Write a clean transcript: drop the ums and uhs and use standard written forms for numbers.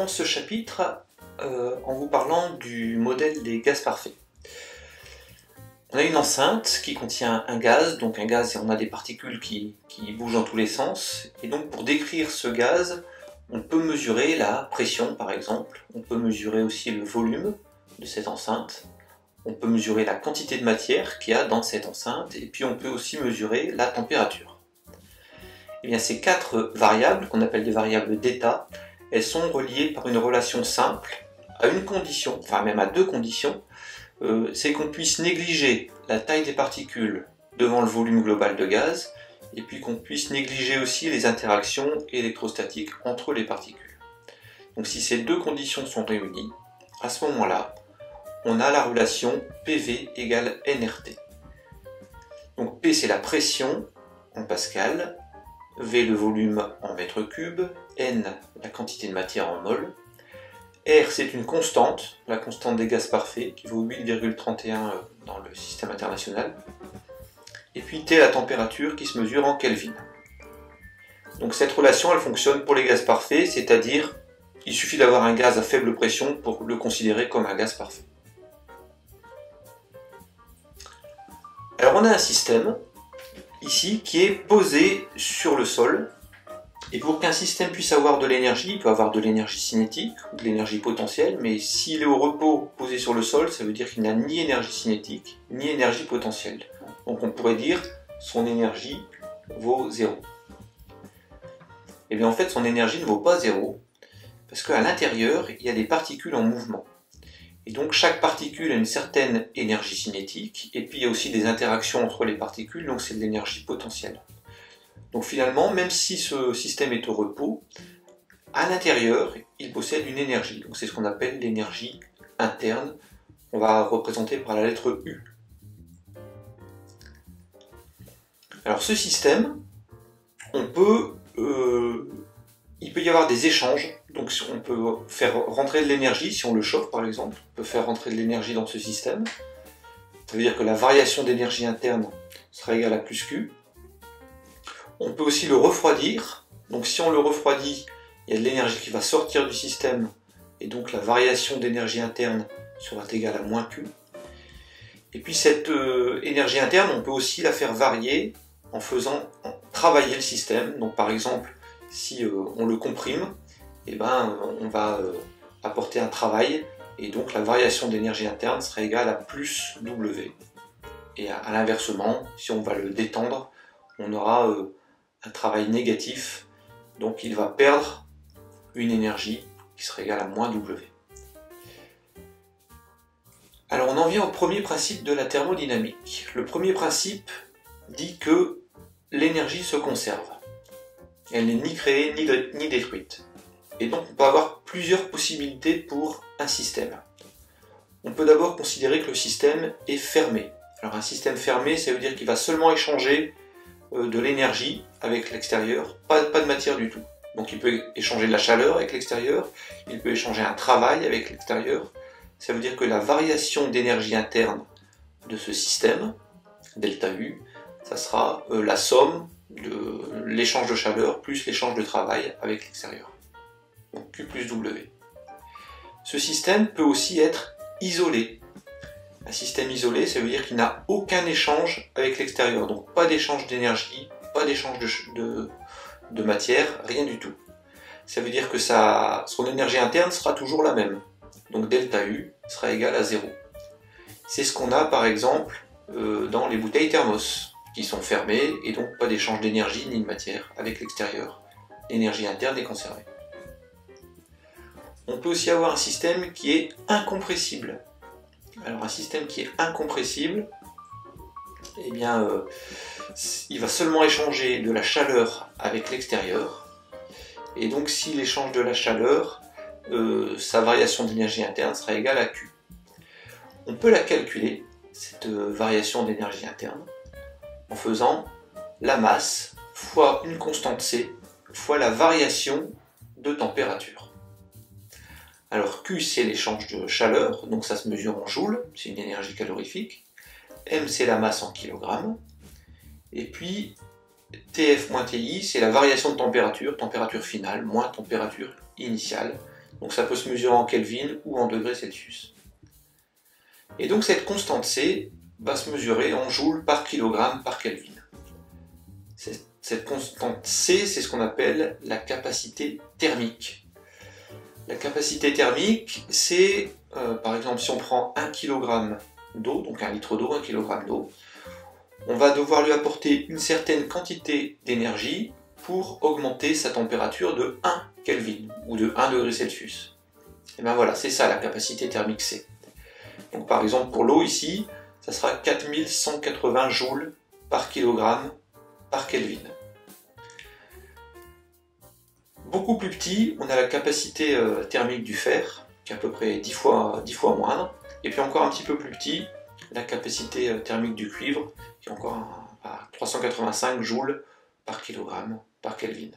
commence ce chapitre en vous parlant du modèle des gaz parfaits. On a une enceinte qui contient un gaz, donc un gaz, on a des particules qui bougent dans tous les sens, et donc pour décrire ce gaz, on peut mesurer la pression par exemple, on peut mesurer aussi le volume de cette enceinte, on peut mesurer la quantité de matière qu'il y a dans cette enceinte, et puis on peut aussi mesurer la température. Et bien ces quatre variables, qu'on appelle des variables d'état, elles sont reliées par une relation simple à une condition, enfin même à deux conditions, c'est qu'on puisse négliger la taille des particules devant le volume global de gaz, et puis qu'on puisse négliger aussi les interactions électrostatiques entre les particules. Donc si ces deux conditions sont réunies, à ce moment-là, on a la relation PV égale nRT. Donc P c'est la pression en pascal, V le volume en mètres cubes, N la quantité de matière en mol, R c'est une constante, la constante des gaz parfaits, qui vaut 8,31 dans le système international, et puis T la température qui se mesure en Kelvin. Donc cette relation elle fonctionne pour les gaz parfaits, c'est-à-dire il suffit d'avoir un gaz à faible pression pour le considérer comme un gaz parfait. Alors on a un système ici qui est posé sur le sol. Et pour qu'un système puisse avoir de l'énergie, il peut avoir de l'énergie cinétique ou de l'énergie potentielle, mais s'il est au repos posé sur le sol, ça veut dire qu'il n'a ni énergie cinétique, ni énergie potentielle. Donc on pourrait dire son énergie vaut 0. Et bien en fait son énergie ne vaut pas 0, parce qu'à l'intérieur, il y a des particules en mouvement. Et donc chaque particule a une certaine énergie cinétique, et puis il y a aussi des interactions entre les particules, donc c'est de l'énergie potentielle. Donc finalement, même si ce système est au repos, à l'intérieur, il possède une énergie. Donc c'est ce qu'on appelle l'énergie interne, qu'on va représenter par la lettre U. Alors ce système, il peut y avoir des échanges. Donc on peut faire rentrer de l'énergie, si on le chauffe par exemple, on peut faire rentrer de l'énergie dans ce système. Ça veut dire que la variation d'énergie interne sera égale à plus Q. On peut aussi le refroidir, donc si on le refroidit, il y a de l'énergie qui va sortir du système, et donc la variation d'énergie interne sera égale à moins Q. Et puis cette énergie interne, on peut aussi la faire varier en faisant travailler le système. Donc par exemple, si on le comprime, eh ben, on va apporter un travail, et donc la variation d'énergie interne sera égale à plus W. Et à l'inversement, si on va le détendre, on aura un travail négatif, donc il va perdre une énergie qui sera égale à moins W. Alors on en vient au premier principe de la thermodynamique. Le premier principe dit que l'énergie se conserve. Elle n'est ni créée ni détruite. Et donc on peut avoir plusieurs possibilités pour un système. On peut d'abord considérer que le système est fermé. Alors un système fermé, ça veut dire qu'il va seulement échanger de l'énergie avec l'extérieur, pas de matière du tout. Donc il peut échanger de la chaleur avec l'extérieur, il peut échanger un travail avec l'extérieur. Ça veut dire que la variation d'énergie interne de ce système, delta U, ça sera la somme de l'échange de chaleur plus l'échange de travail avec l'extérieur. Donc Q plus W. Ce système peut aussi être isolé. Un système isolé, ça veut dire qu'il n'a aucun échange avec l'extérieur, donc pas d'échange d'énergie, pas d'échange de matière, rien du tout. Ça veut dire que son énergie interne sera toujours la même, donc delta U sera égal à 0. C'est ce qu'on a par exemple dans les bouteilles thermos, qui sont fermées, et donc pas d'échange d'énergie ni de matière avec l'extérieur. L'énergie interne est conservée. On peut aussi avoir un système qui est incompressible. Alors un système qui est incompressible, eh bien, il va seulement échanger de la chaleur avec l'extérieur, et donc s'il échange de la chaleur, sa variation d'énergie interne sera égale à Q. On peut la calculer, cette variation d'énergie interne, en faisant la masse fois une constante C fois la variation de température. Alors Q c'est l'échange de chaleur, donc ça se mesure en joules, c'est une énergie calorifique. M c'est la masse en kilogrammes. Et puis TF moins TI c'est la variation de température, température finale moins température initiale. Donc ça peut se mesurer en Kelvin ou en degrés Celsius. Et donc cette constante C va se mesurer en joules par kilogramme par Kelvin. Cette constante C, c'est ce qu'on appelle la capacité thermique. La capacité thermique, c'est, par exemple, si on prend 1 kg d'eau, donc 1 litre d'eau, 1 kg d'eau, on va devoir lui apporter une certaine quantité d'énergie pour augmenter sa température de 1 Kelvin, ou de 1 degré Celsius. Et bien voilà, c'est ça la capacité thermique C. Donc par exemple, pour l'eau ici, ça sera 4180 joules par kilogramme par Kelvin. Beaucoup plus petit, on a la capacité thermique du fer, qui est à peu près 10 fois moindre, et puis encore un petit peu plus petit, la capacité thermique du cuivre, qui est encore à 385 joules par kilogramme par Kelvin.